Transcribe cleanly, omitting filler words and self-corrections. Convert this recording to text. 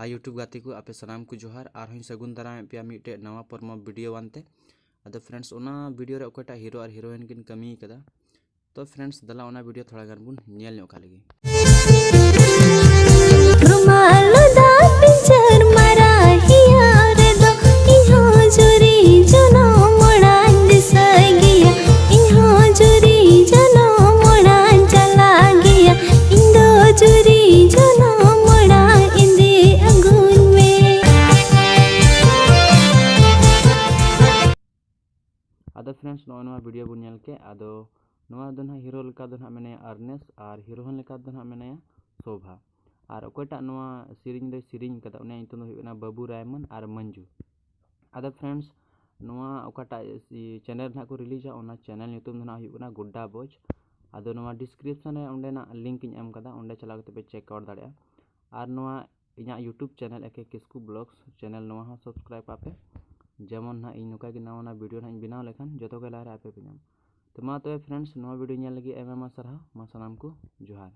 High YouTube गाती को आपे सनाम को जोहार और सगुन दाराम पे मिट्टे नवा परम वीडियो आनते अदो फ्रेंड्स ओना वीडियो रे ओकटा हीरो और हीरोइन किन कमी कदा तो फ्रेंड्स दला ओना वीडियो थोड़ा गान बुन नेल ᱧᱚᱜ ᱠᱟ ᱞᱮᱜᱮ। आदो फ्रेंड्स नवा वीडियो बन नेल के आदो नवा दो ना हीरो लेका दो ना मेने अर्नेस और हीरोइन लेका दो ना मेने शोभा और ओकटा नवा सीरीज दो सीरीज कदा उन्हें इंतुम दो हुइना बाबू रायमन और मंजू। आदो फ्रेंड्स नवा ओकटा चैनल ना को रिलीजा ओना चैनल नितुम दो ना हुइना गुड्डा बॉयज आदो नवा डिस्क्रिप्शन रे ओंडे ना लिंक इन एम कदा ओंडे चला कते पे चेक आउट दाड़िया और नवा इना YouTube channel A K Kisku blogs channel नवा हो सब्सक्राइब आपे जेमन ना इन नोका नवा ना वीडियो ना बनाव लेखान जो के लारे आपे पे नाम तो मा तो फ्रेंड्स नवा वीडियो नेल लगी एम सराहा मा सनाम को जोहार।